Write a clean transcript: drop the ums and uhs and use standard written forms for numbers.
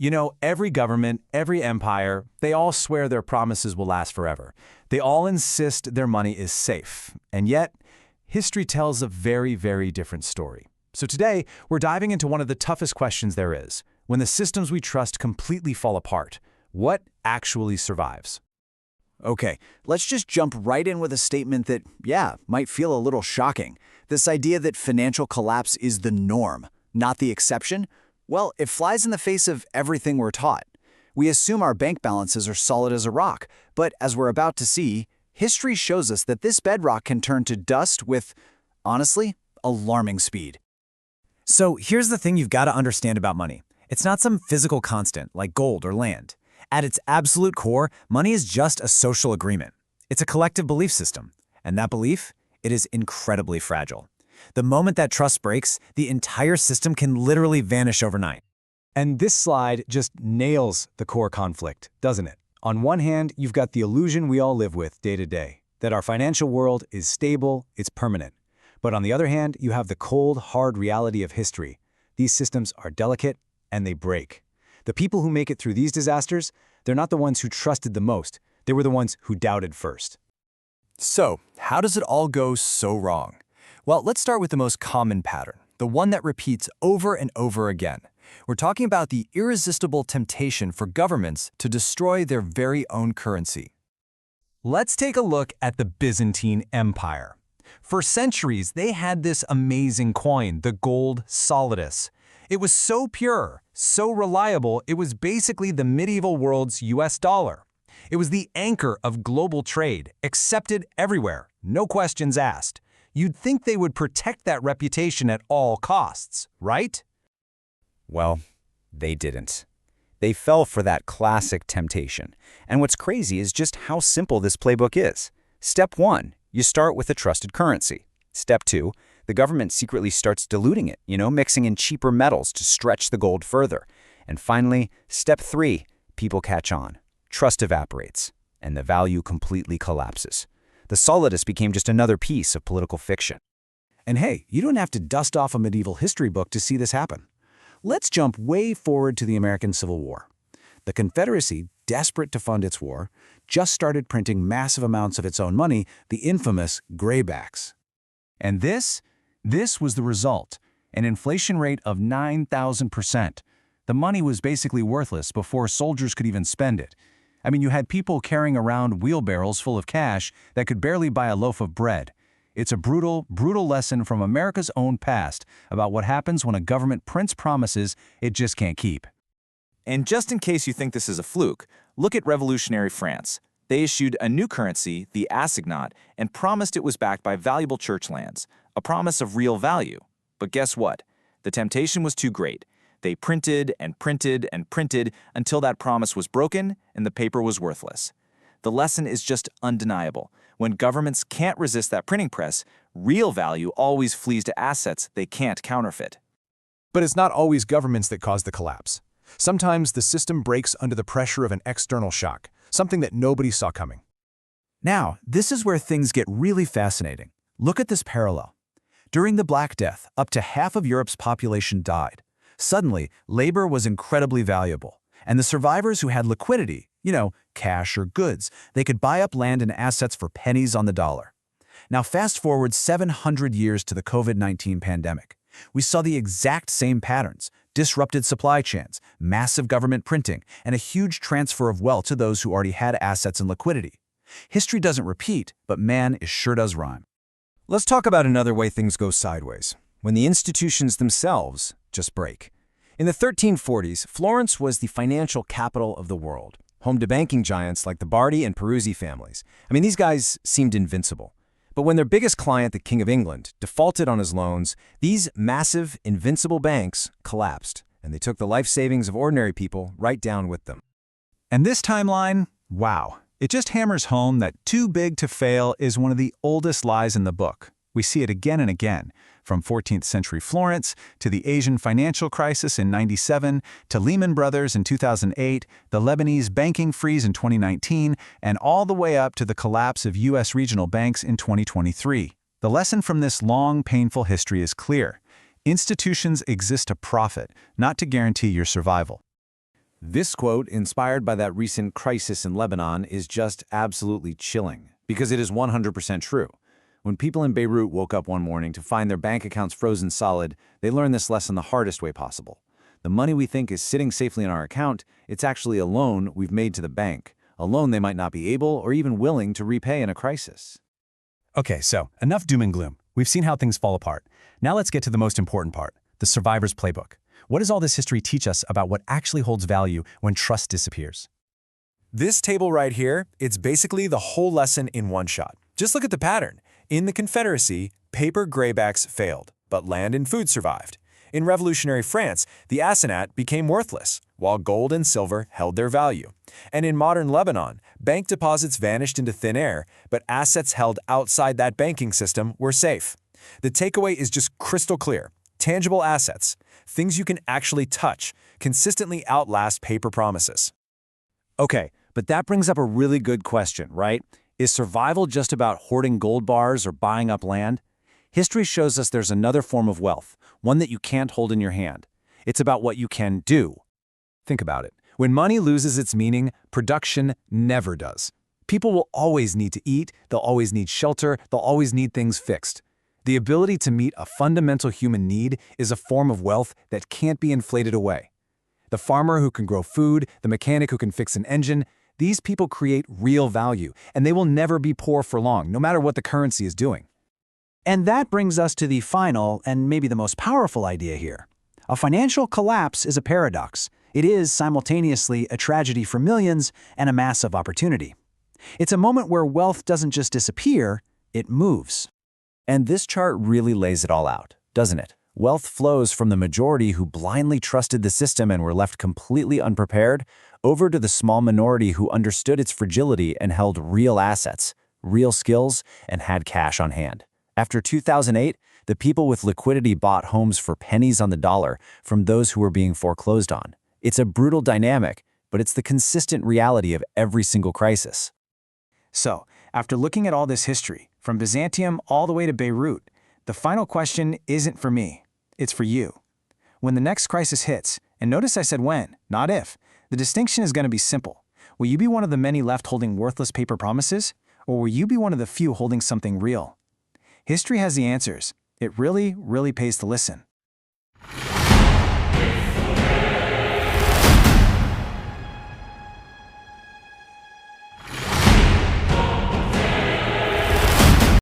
You know, every government, every empire, they all swear their promises will last forever. They all insist their money is safe. And yet, history tells a very, very different story. So today, we're diving into one of the toughest questions there is. When the systems we trust completely fall apart, what actually survives? Okay, let's just jump right in with a statement that, might feel a little shocking. This idea that financial collapse is the norm, not the exception. Well, it flies in the face of everything we're taught. We assume our bank balances are solid as a rock, but as we're about to see, history shows us that this bedrock can turn to dust with, honestly, alarming speed. So here's the thing you've got to understand about money. It's not some physical constant like gold or land. At its absolute core, money is just a social agreement. It's a collective belief system. And that belief, it is incredibly fragile. The moment that trust breaks, the entire system can literally vanish overnight. And this slide just nails the core conflict, doesn't it? On one hand, you've got the illusion we all live with day to day, that our financial world is stable, it's permanent. But on the other hand, you have the cold, hard reality of history. These systems are delicate, and they break. The people who make it through these disasters, they're not the ones who trusted the most. They were the ones who doubted first. So, how does it all go so wrong? Well, let's start with the most common pattern, the one that repeats over and over again. We're talking about the irresistible temptation for governments to destroy their very own currency. Let's take a look at the Byzantine Empire. For centuries, they had this amazing coin, the gold solidus. It was so pure, so reliable, it was basically the medieval world's US dollar. It was the anchor of global trade, accepted everywhere, no questions asked. You'd think they would protect that reputation at all costs, right? Well, they didn't. They fell for that classic temptation. And what's crazy is just how simple this playbook is. Step 1, you start with a trusted currency. Step 2, the government secretly starts diluting it, mixing in cheaper metals to stretch the gold further. And finally, step 3, people catch on. Trust evaporates, and the value completely collapses. The solidus became just another piece of political fiction. And hey, you don't have to dust off a medieval history book to see this happen. Let's jump way forward to the American Civil War. The Confederacy, desperate to fund its war, just started printing massive amounts of its own money, the infamous graybacks. And this was the result, an inflation rate of 9,000%. The money was basically worthless before soldiers could even spend it. I mean, you had people carrying around wheelbarrows full of cash that could barely buy a loaf of bread. It's a brutal, brutal lesson from America's own past about what happens when a government prints promises it just can't keep. And just in case you think this is a fluke, look at revolutionary France. They issued a new currency, the assignat, and promised it was backed by valuable church lands, a promise of real value. But guess what? The temptation was too great. They printed and printed and printed until that promise was broken and the paper was worthless. The lesson is just undeniable. When governments can't resist that printing press, real value always flees to assets they can't counterfeit. But it's not always governments that cause the collapse. Sometimes the system breaks under the pressure of an external shock, something that nobody saw coming. Now, this is where things get really fascinating. Look at this parallel. During the Black Death, up to half of Europe's population died. Suddenly, labor was incredibly valuable, and the survivors who had liquidity, cash or goods, they could buy up land and assets for pennies on the dollar. Now fast forward 700 years to the COVID-19 pandemic. We saw the exact same patterns: disrupted supply chains, massive government printing, and a huge transfer of wealth to those who already had assets and liquidity. History doesn't repeat, but man, it sure does rhyme. Let's talk about another way things go sideways, when the institutions themselves just break. In the 1340s, Florence was the financial capital of the world, home to banking giants like the Bardi and Peruzzi families. I mean, these guys seemed invincible. But when their biggest client, the King of England, defaulted on his loans, these massive, invincible banks collapsed, and they took the life savings of ordinary people right down with them. And this timeline, wow, it just hammers home that too big to fail is one of the oldest lies in the book. We see it again and again, from 14th century Florence to the Asian financial crisis in '97 to Lehman Brothers in 2008, the Lebanese banking freeze in 2019, and all the way up to the collapse of U.S. regional banks in 2023. The lesson from this long, painful history is clear. Institutions exist to profit, not to guarantee your survival. This quote, inspired by that recent crisis in Lebanon, is just absolutely chilling, because it is 100% true. When people in Beirut woke up one morning to find their bank accounts frozen solid, they learned this lesson the hardest way possible. The money we think is sitting safely in our account, it's actually a loan we've made to the bank, a loan they might not be able or even willing to repay in a crisis. Okay, so enough doom and gloom. We've seen how things fall apart. Now let's get to the most important part, the survivor's playbook. What does all this history teach us about what actually holds value when trust disappears? This table right here, it's basically the whole lesson in one shot. Just look at the pattern. In the Confederacy, paper graybacks failed, but land and food survived. In revolutionary France, the assignat became worthless, while gold and silver held their value. And in modern Lebanon, bank deposits vanished into thin air, but assets held outside that banking system were safe. The takeaway is just crystal clear. Tangible assets, things you can actually touch, consistently outlast paper promises. Okay, but that brings up a really good question, right? Is survival just about hoarding gold bars or buying up land? History shows us there's another form of wealth, one that you can't hold in your hand. It's about what you can do. Think about it. When money loses its meaning, production never does. People will always need to eat, they'll always need shelter, they'll always need things fixed. The ability to meet a fundamental human need is a form of wealth that can't be inflated away. The farmer who can grow food, the mechanic who can fix an engine, these people create real value, and they will never be poor for long, no matter what the currency is doing. And that brings us to the final and maybe the most powerful idea here. A financial collapse is a paradox. It is simultaneously a tragedy for millions and a massive opportunity. It's a moment where wealth doesn't just disappear, it moves. And this chart really lays it all out, doesn't it? Wealth flows from the majority who blindly trusted the system and were left completely unprepared, over to the small minority who understood its fragility and held real assets, real skills, and had cash on hand. After 2008, the people with liquidity bought homes for pennies on the dollar from those who were being foreclosed on. It's a brutal dynamic, but it's the consistent reality of every single crisis. So, after looking at all this history, from Byzantium all the way to Beirut, the final question isn't for me, it's for you. When the next crisis hits, and notice I said when, not if, the distinction is going to be simple. Will you be one of the many left holding worthless paper promises, or will you be one of the few holding something real? History has the answers. It really, really pays to listen.